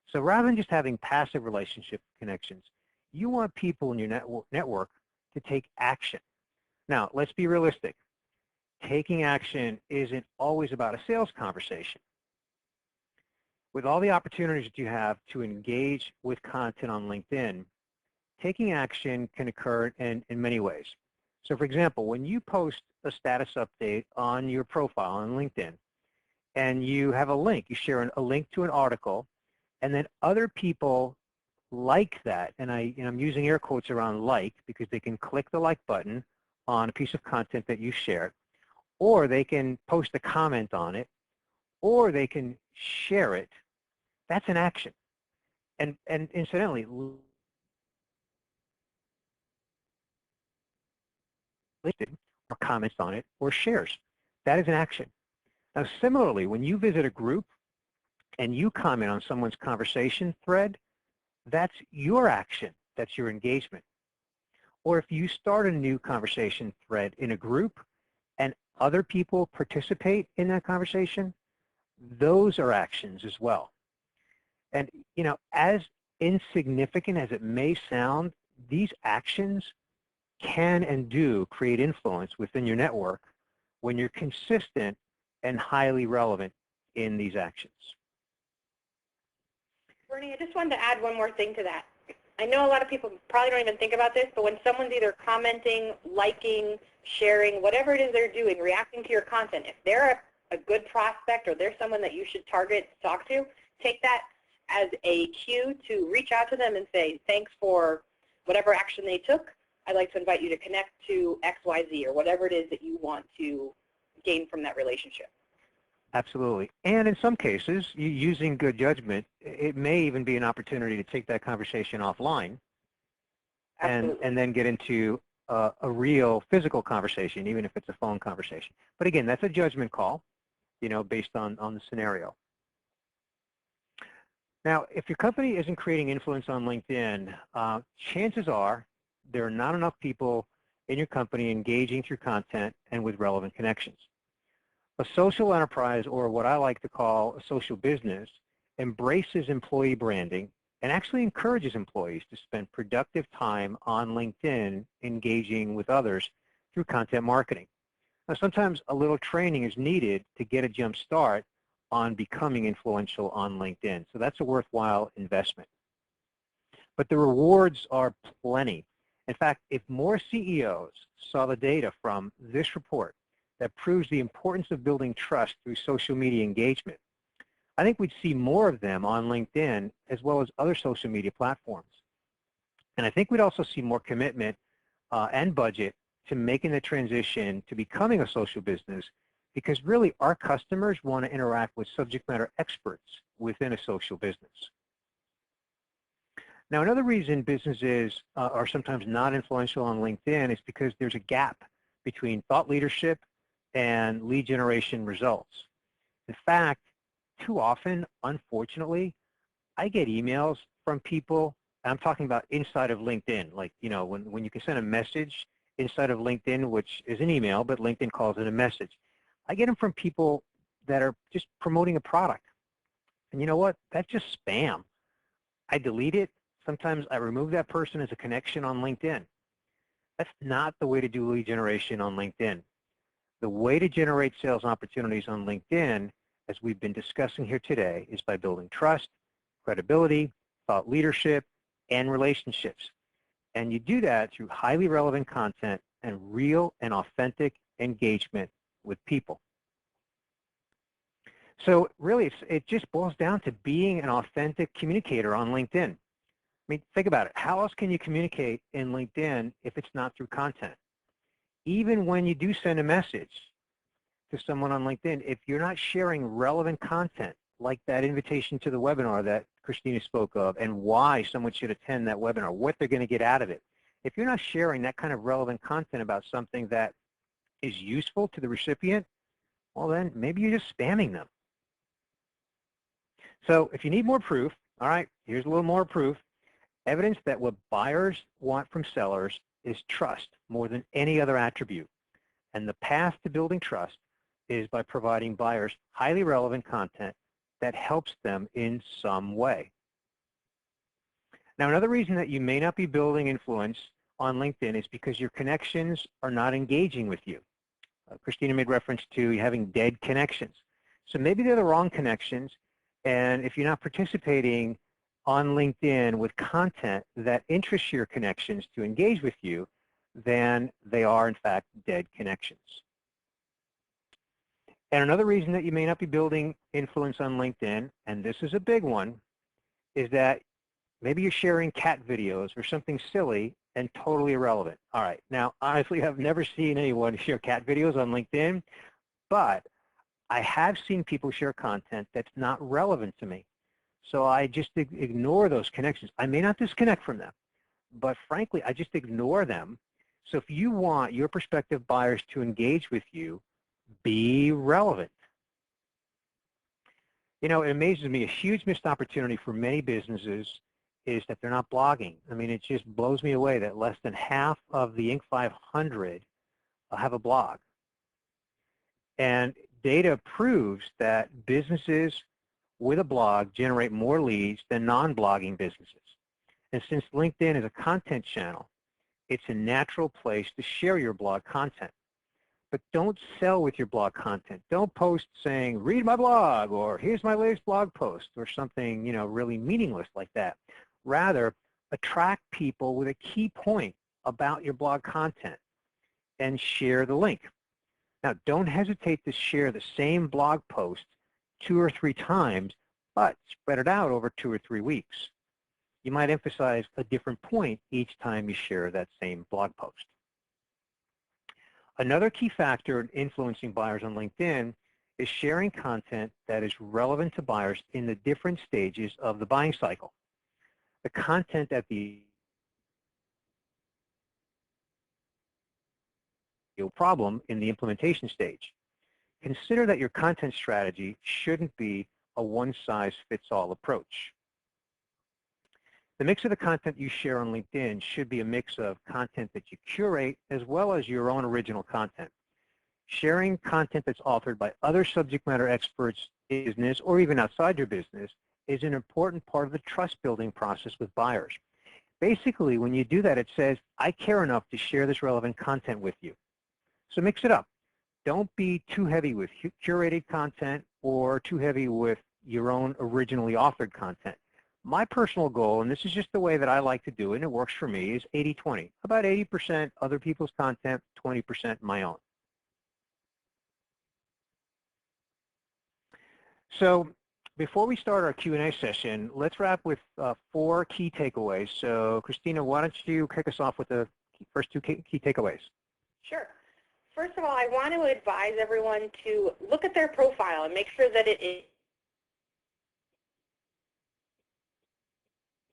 So rather than just having passive relationship connections, you want people in your network to take action. Now, let's be realistic. Taking action isn't always about a sales conversation. With all the opportunities that you have to engage with content on LinkedIn, taking action can occur in many ways. So for example, when you post a status update on your profile on LinkedIn, and you have a link, you share a link to an article, and then other people like that, and I'm using air quotes around like because they can click the like button on a piece of content that you shared, or they can post a comment on it, or they can share it. That's an action. And incidentally, listed or comments on it or shares. That is an action. Now similarly, when you visit a group and you comment on someone's conversation thread, that's your action, that's your engagement. Or if you start a new conversation thread in a group and other people participate in that conversation, those are actions as well. And as insignificant as it may sound, these actions can and do create influence within your network when you're consistent and highly relevant in these actions. Bernie, I just wanted to add one more thing to that. I know a lot of people probably don't even think about this, but when someone's either commenting, liking, sharing, whatever it is they're doing, reacting to your content, if they're a good prospect or they're someone that you should target, talk to, take that as a cue to reach out to them and say, thanks for whatever action they took. I'd like to invite you to connect to XYZ or whatever it is that you want to gain from that relationship. Absolutely. And in some cases, using good judgment, it may even be an opportunity to take that conversation offline and then get into a real physical conversation, even if it's a phone conversation. But again, that's a judgment call, based on the scenario. Now, if your company isn't creating influence on LinkedIn, chances are there are not enough people in your company engaging through content and with relevant connections. A social enterprise, or what I like to call a social business, embraces employee branding and actually encourages employees to spend productive time on LinkedIn engaging with others through content marketing. Now, sometimes a little training is needed to get a jump start on becoming influential on LinkedIn, so that's a worthwhile investment. But the rewards are plenty. In fact, if more CEOs saw the data from this report that proves the importance of building trust through social media engagement, I think we'd see more of them on LinkedIn as well as other social media platforms. And I think we'd also see more commitment and budget to making the transition to becoming a social business, because really our customers want to interact with subject matter experts within a social business. Now, another reason businesses are sometimes not influential on LinkedIn is because there's a gap between thought leadership and lead generation results. In fact, too often, unfortunately, I get emails from people, I'm talking about inside of LinkedIn, like, you know, when you can send a message inside of LinkedIn, which is an email, but LinkedIn calls it a message. I get them from people that are just promoting a product. And you know what? That's just spam. I delete it. Sometimes I remove that person as a connection on LinkedIn. That's not the way to do lead generation on LinkedIn. The way to generate sales opportunities on LinkedIn, as we've been discussing here today, is by building trust, credibility, thought leadership, and relationships. And you do that through highly relevant content and real and authentic engagement with people. So really, it just boils down to being an authentic communicator on LinkedIn. I mean, think about it. How else can you communicate in LinkedIn if it's not through content? Even when you do send a message to someone on LinkedIn, if you're not sharing relevant content, like that invitation to the webinar that Christina spoke of, and why someone should attend that webinar, what they're going to get out of it. If you're not sharing that kind of relevant content about something that is useful to the recipient, well then maybe you're just spamming them. So if you need more proof, all right, here's a little more proof. Evidence that what buyers want from sellers is trust more than any other attribute. And the path to building trust is by providing buyers highly relevant content that helps them in some way. Now, another reason that you may not be building influence on LinkedIn is because your connections are not engaging with you. Christina made reference to having dead connections. So maybe they're the wrong connections, and if you're not participating on LinkedIn with content that interests your connections to engage with you, then they are, in fact, dead connections. And another reason that you may not be building influence on LinkedIn, and this is a big one, is that maybe you're sharing cat videos or something silly and totally irrelevant. All right, now, honestly, I've never seen anyone share cat videos on LinkedIn, but I have seen people share content that's not relevant to me. So I just ignore those connections. I may not disconnect from them, but frankly, I just ignore them. So if you want your prospective buyers to engage with you, be relevant. You know, it amazes me, a huge missed opportunity for many businesses is that they're not blogging. I mean, it just blows me away that less than half of the Inc. 500 have a blog. And data proves that businesses with a blog generate more leads than non-blogging businesses. And since LinkedIn is a content channel, it's a natural place to share your blog content. But don't sell with your blog content. Don't post saying, read my blog, or here's my latest blog post, or something, you know, really meaningless like that. Rather, attract people with a key point about your blog content and share the link. Now, don't hesitate to share the same blog post 2 or 3 times, but spread it out over 2 or 3 weeks. You might emphasize a different point each time you share that same blog post. Another key factor in influencing buyers on LinkedIn is sharing content that is relevant to buyers in the different stages of the buying cycle. The content at the problem in the implementation stage. Consider that your content strategy shouldn't be a one-size-fits-all approach. The mix of the content you share on LinkedIn should be a mix of content that you curate as well as your own original content. Sharing content that's authored by other subject matter experts in business or even outside your business is an important part of the trust building process with buyers. Basically, when you do that, it says, I care enough to share this relevant content with you. So mix it up. Don't be too heavy with curated content or too heavy with your own originally authored content. My personal goal, and this is just the way that I like to do it, and it works for me, is 80-20. About 80% other people's content, 20% my own. So before we start our Q&A session, let's wrap with 4 key takeaways. So Christina, why don't you kick us off with the first 2 key takeaways? Sure. First of all, I want to advise everyone to look at their profile and make sure that it is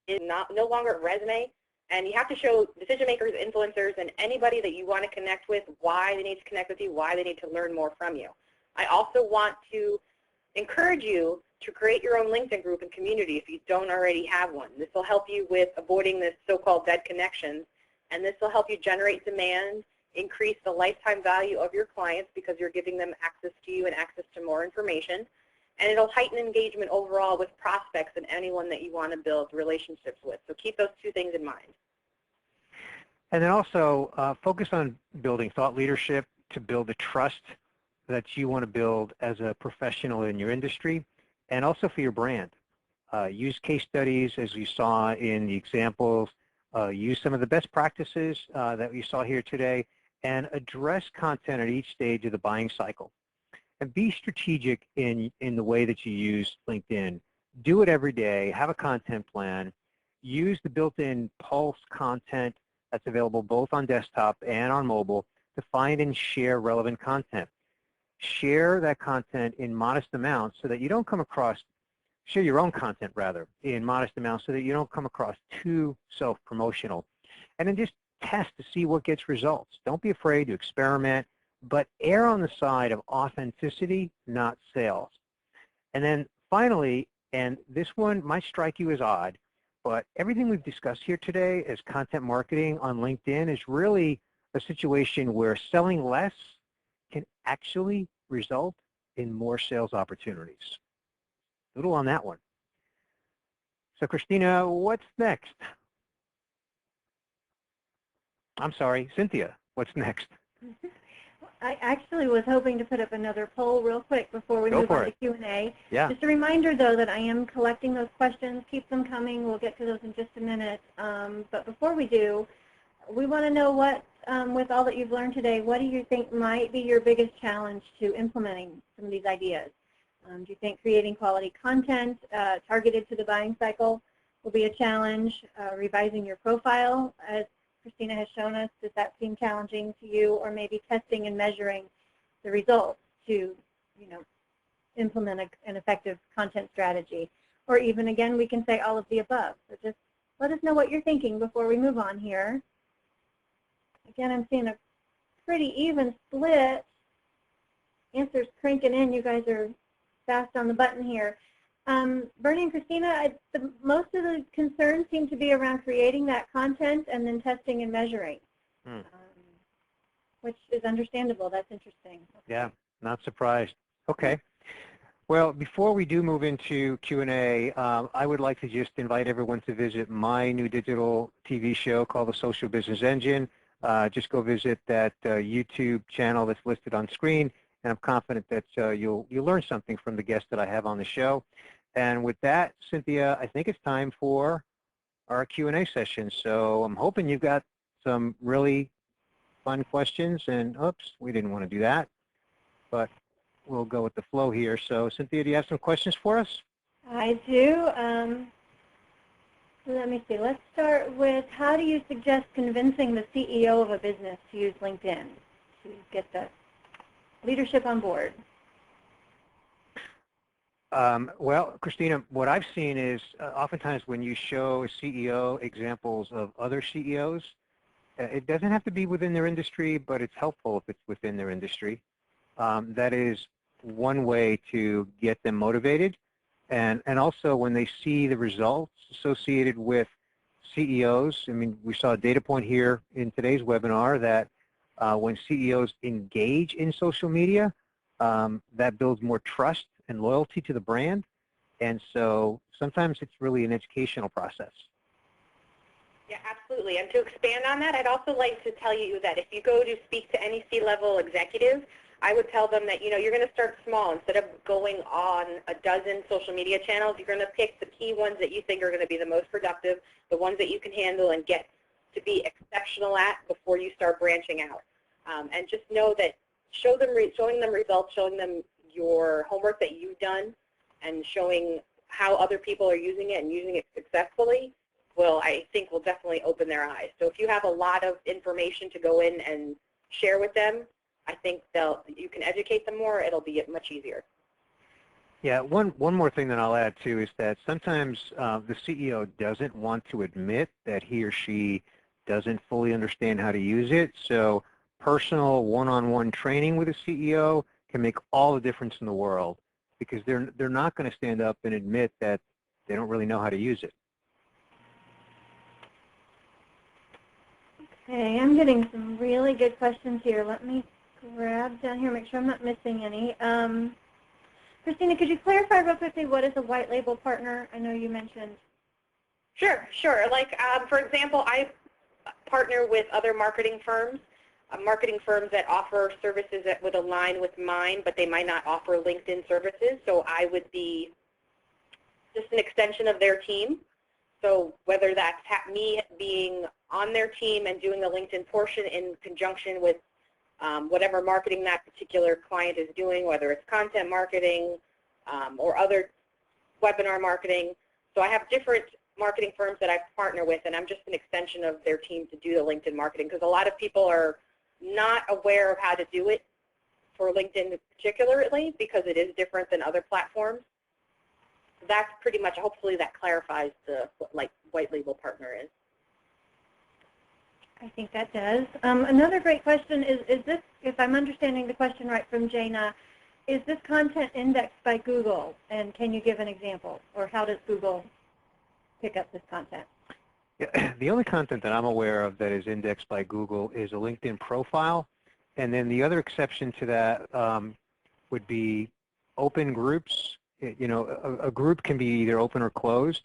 no longer a resume. And you have to show decision makers, influencers, and anybody that you want to connect with why they need to connect with you, why they need to learn more from you. I also want to encourage you to create your own LinkedIn group and community if you don't already have one. This will help you with avoiding this so-called dead connections, and this will help you generate demand, increase the lifetime value of your clients because you're giving them access to you and access to more information, and it'll heighten engagement overall with prospects and anyone that you want to build relationships with. So keep those 2 things in mind. And then also focus on building thought leadership to build the trust that you want to build as a professional in your industry and also for your brand. Use case studies as you saw in the examples. Use some of the best practices that we saw here today and address content at each stage of the buying cycle. And be strategic in the way that you use LinkedIn. Do it every day. Have a content plan. Use the built-in Pulse content that's available both on desktop and on mobile to find and share relevant content. Share that content in modest amounts so that you don't come across, share your own content rather, in modest amounts so that you don't come across too self-promotional. And then just test to see what gets results. Don't be afraid to experiment, but err on the side of authenticity, not sales. And then finally, and this one might strike you as odd, but everything we've discussed here today as content marketing on LinkedIn is really a situation where selling less can actually result in more sales opportunities. A little on that one. So Christina, what's next? I'm sorry, Cynthia, what's next? I actually was hoping to put up another poll real quick before we move on to Q&A. Yeah. Just a reminder, though, that I am collecting those questions. Keep them coming. We'll get to those in just a minute. But before we do, we want to know what, with all that you've learned today, what do you think might be your biggest challenge to implementing some of these ideas? Do you think creating quality content targeted to the buying cycle will be a challenge? Revising your profile, as Christina has shown us, does that seem challenging to you? Or maybe testing and measuring the results to, implement an effective content strategy? Or even, again, we can say all of the above. So just let us know what you're thinking before we move on here. Again, I'm seeing a pretty even split. Answers cranking in. You guys are fast on the button here. Bernie and Christina, most of the concerns seem to be around creating that content and then testing and measuring, which is understandable. That's interesting. Okay. Yeah, not surprised. Okay. Well, before we do move into Q&A, I would like to just invite everyone to visit my new digital TV show called The Social Business Engine. Just go visit that YouTube channel that's listed on screen, and I'm confident that you'll learn something from the guests that I have on the show. And with that, Cynthia, I think it's time for our Q&A session. So I'm hoping you've got some really fun questions. And oops, we didn't want to do that, but we'll go with the flow here. So Cynthia, do you have some questions for us? I do. Let me see. Let's start with, how do you suggest convincing the CEO of a business to use LinkedIn to get the leadership on board? Well, Christina, what I've seen is oftentimes when you show a CEO examples of other CEOs, it doesn't have to be within their industry, but it's helpful if it's within their industry. That is one way to get them motivated. And also when they see the results associated with CEOs, I mean, we saw a data point here in today's webinar that when CEOs engage in social media, that builds more trust and loyalty to the brand. And so sometimes it's really an educational process. Yeah, absolutely. And to expand on that, I'd also like to tell you that if you go to speak to any C-level executive, I would tell them that, you're going to start small. Instead of going on a dozen social media channels, you're going to pick the key ones that you think are going to be the most productive, the ones that you can handle and get to be exceptional at before you start branching out. And just know that showing them results, showing them your homework that you've done, and showing how other people are using it and using it successfully I think will definitely open their eyes. So if you have a lot of information to go in and share with them, I think you can educate them more. It'll be much easier. Yeah, one more thing that I'll add too is that sometimes the CEO doesn't want to admit that he or she doesn't fully understand how to use it. So personal one-on-one training with a CEO can make all the difference in the world, because they're not going to stand up and admit that they don't really know how to use it. Okay, I'm getting some really good questions here. Let me grab down here, make sure I'm not missing any. Christina, could you clarify real quickly what is a white label partner? I know you mentioned. Sure. Like, for example, I partner with other marketing firms that offer services that would align with mine, but they might not offer LinkedIn services. So I would be just an extension of their team. So whether that's me being on their team and doing the LinkedIn portion in conjunction with whatever marketing that particular client is doing, whether it's content marketing or other webinar marketing. So I have different marketing firms that I partner with, and I'm just an extension of their team to do the LinkedIn marketing, because a lot of people are not aware of how to do it for LinkedIn particularly, because it is different than other platforms. So that's pretty much, hopefully that clarifies what white label partner is. I think that does. Another great question is this, if I'm understanding the question right from Jana, is this content indexed by Google? And can you give an example? Or how does Google pick up this content? Yeah, the only content that I'm aware of that is indexed by Google is a LinkedIn profile. And then the other exception to that would be open groups. A group can be either open or closed.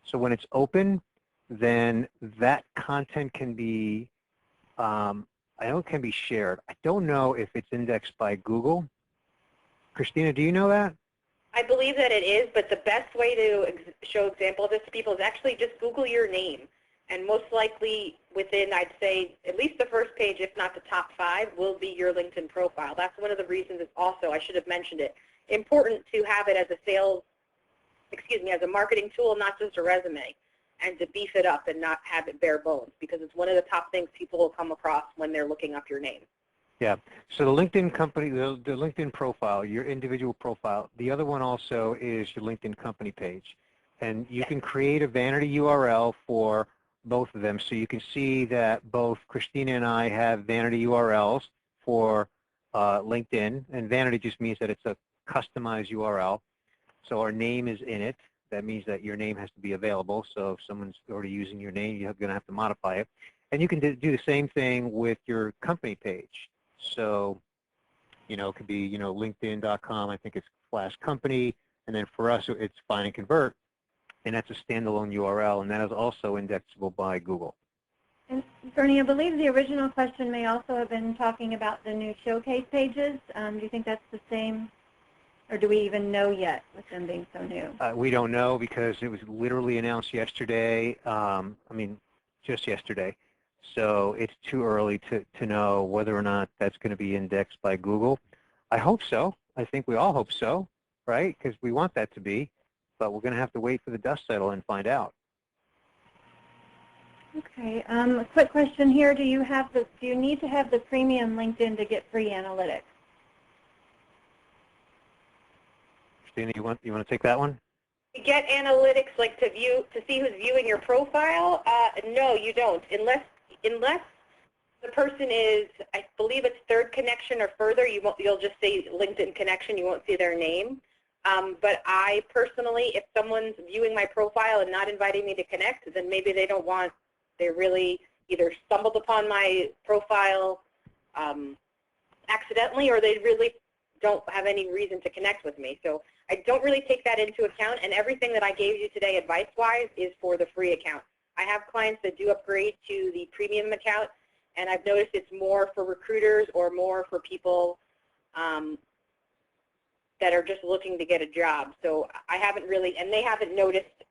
So when it's open, then that content can be, I know it can be shared. I don't know if it's indexed by Google. Christina, do you know that? I believe that it is, but the best way to show example of this to people is actually just Google your name. And most likely within, I'd say, at least the first page, if not the top 5, will be your LinkedIn profile. That's one of the reasons it's also, I should have mentioned it, important to have it as as a marketing tool, not just a resume, and to beef it up and not have it bare bones, because it's one of the top things people will come across when they're looking up your name. Yeah, so the LinkedIn company, the LinkedIn profile, your individual profile, the other one also is your LinkedIn company page. And you can create a vanity URL for both of them. So you can see that both Christina and I have vanity URLs for LinkedIn, and vanity just means that it's a customized URL. So our name is in it. That means that your name has to be available. So if someone's already using your name, you're going to have to modify it. And you can do the same thing with your company page. So, it could be, linkedin.com, I think it's /company, and then for us, it's Find and Convert, and that's a standalone URL, and that is also indexable by Google. And Bernie, I believe the original question may also have been talking about the new showcase pages. Do you think that's the same, or do we even know yet with them being so new? We don't know, because it was literally announced yesterday, just yesterday. So it's too early to know whether or not that's going to be indexed by Google. I hope so. I think we all hope so, right? Because we want that to be, but we're going to have to wait for the dust settle and find out. Okay. A quick question here: Do you need to have the premium LinkedIn to get free analytics? Christina, you want to take that one? To get analytics, like to see who's viewing your profile, no, you don't, unless the person is, I believe it's third connection or further. You'll just say LinkedIn connection. You won't see their name. But I personally, if someone's viewing my profile and not inviting me to connect, then maybe they don't want, they really either stumbled upon my profile accidentally, or they really don't have any reason to connect with me. So I don't really take that into account, and everything that I gave you today advice-wise is for the free account. I have clients that do upgrade to the premium account, and I've noticed it's more for recruiters or more for people that are just looking to get a job. So I haven't really, and they haven't noticed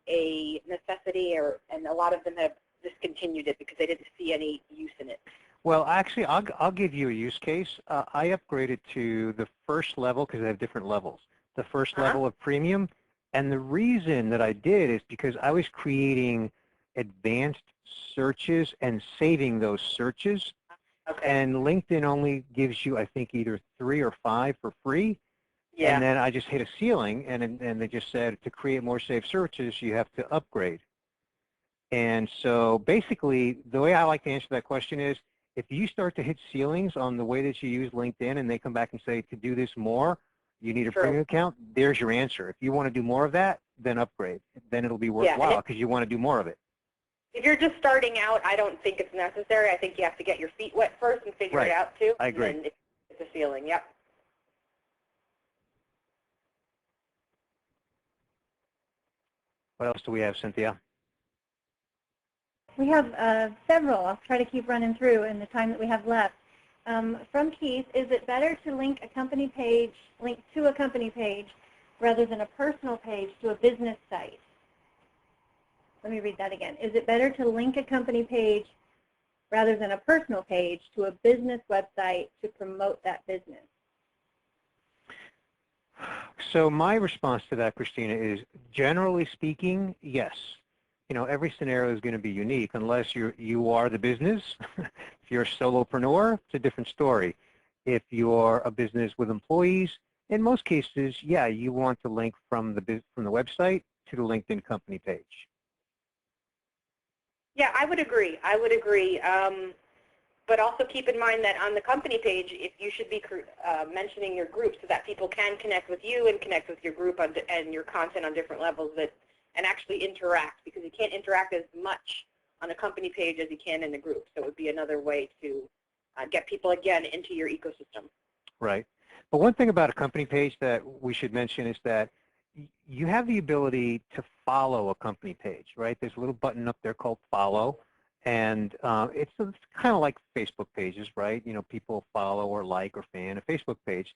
a necessity, and a lot of them have discontinued it because they didn't see any use in it. Well, actually, I'll give you a use case. I upgraded to the first level because they have different levels. The first level of premium, and the reason that I did is because I was creating advanced searches and saving those searches. Okay. And LinkedIn only gives you, I think, either 3 or 5 for free. Yeah. And then I just hit a ceiling, and they just said to create more saved searches, you have to upgrade. And so basically, the way I like to answer that question is, if you start to hit ceilings on the way that you use LinkedIn and they come back and say, to do this more, you need a premium account, there's your answer. If you want to do more of that, then upgrade. Then it'll be worthwhile because you want to do more of it. If you're just starting out, I don't think it's necessary. I think you have to get your feet wet first and figure it out too. I agree. And then it's a ceiling, yep. What else do we have, Cynthia? We have several. I'll try to keep running through in the time that we have left. From Keith, is it better to link to a company page rather than a personal page to a business site? Let me read that again. Is it better to link a company page rather than a personal page to a business website to promote that business? So my response to that, Christina, is generally speaking, yes. You know, every scenario is going to be unique unless you are the business. If you're a solopreneur, it's a different story. If you're a business with employees, in most cases, yeah, you want to link from the website to the LinkedIn company page. Yeah, I would agree. I would agree. But also keep in mind that on the company page, if you should be mentioning your group so that people can connect with you and connect with your group and your content on different levels and actually interact, because you can't interact as much on a company page as you can in the group. So it would be another way to get people, again, into your ecosystem. Right. But one thing about a company page that we should mention is that you have the ability to follow a company page, right? There's a little button up there called follow, and it's kind of like Facebook pages, right? You know, people follow or like or fan a Facebook page.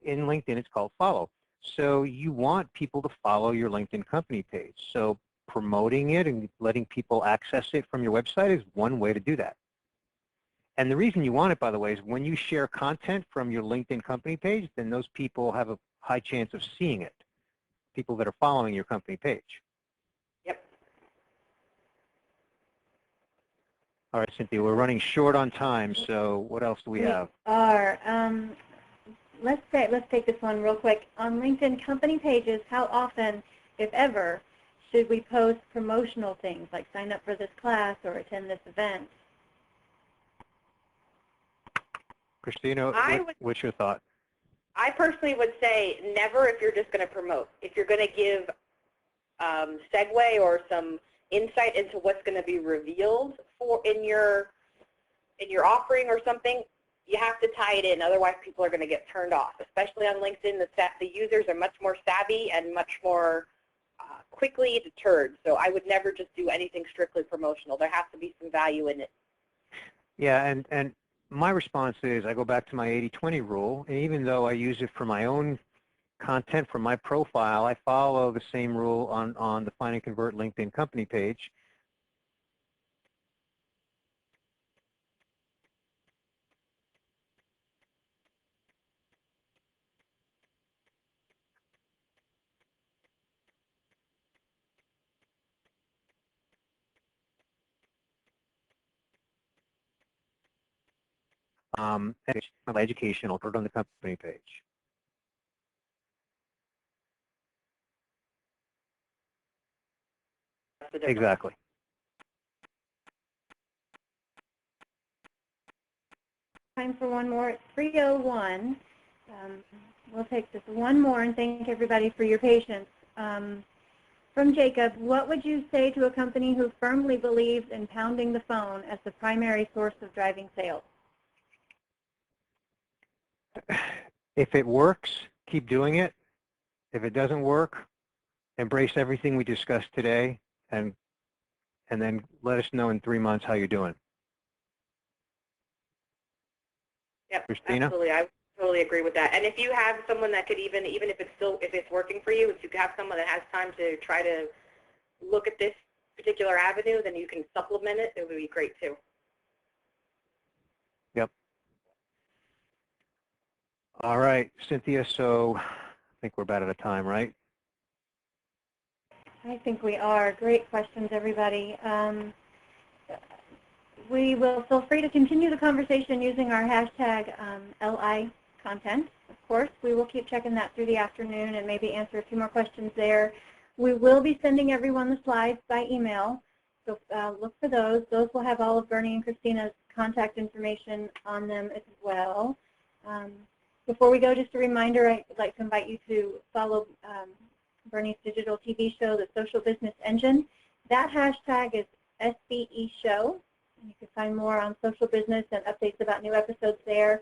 In LinkedIn, it's called follow. So you want people to follow your LinkedIn company page. So promoting it and letting people access it from your website is one way to do that. And the reason you want it, by the way, is when you share content from your LinkedIn company page, then those people have a high chance of seeing it, people that are following your company page. Yep. All right, Cynthia, we're running short on time, so what else do we have? We are. Let's take this one real quick. On LinkedIn company pages, how often, if ever, should we post promotional things like sign up for this class or attend this event? Christina, what's your thought? I personally would say never if you're just going to promote. If you're going to give segue or some insight into what's going to be revealed in your offering or something, you have to tie it in. Otherwise, people are going to get turned off. Especially on LinkedIn, the users are much more savvy and much more quickly deterred. So I would never just do anything strictly promotional. There has to be some value in it. Yeah, and my response is I go back to my 80-20 rule, and even though I use it for my own content for my profile, I follow the same rule on the Find and Convert LinkedIn company page. Educational, put it on the company page. Exactly. Time for one more. It's 3:01. We'll take just one more and thank everybody for your patience. From Jacob, what would you say to a company who firmly believes in pounding the phone as the primary source of driving sales? If it works, keep doing it. If it doesn't work, embrace everything we discussed today and then let us know in 3 months how you're doing. Yep, Christina? absolutely. I totally agree with that. And if you have someone that could even if it's working for you, if you have someone that has time to try to look at this particular avenue, then you can supplement it. It would be great too. Yep. All right, Cynthia, so I think we're about out of time, right? I think we are. Great questions, everybody. We will feel free to continue the conversation using our hashtag LI content. Of course, we will keep checking that through the afternoon and maybe answer a few more questions there. We will be sending everyone the slides by email, so look for those. Those will have all of Bernie and Christina's contact information on them as well. Before we go, just a reminder, I'd like to invite you to follow Bernie's digital TV show, The Social Business Engine. That hashtag is SBE Show. You can find more on social business and updates about new episodes there,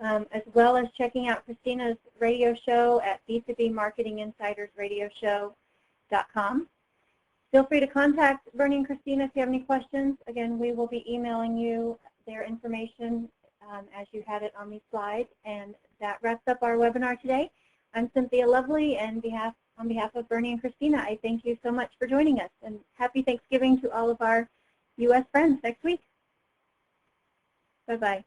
as well as checking out Christina's radio show at B2B Marketing Insiders Radio Show.com. Feel free to contact Bernie and Christina if you have any questions. Again, we will be emailing you their information as you had it on these slides. And that wraps up our webinar today. I'm Cynthia Lovely, and on behalf of Bernie and Christina, I thank you so much for joining us. And happy Thanksgiving to all of our U.S. friends next week. Bye-bye.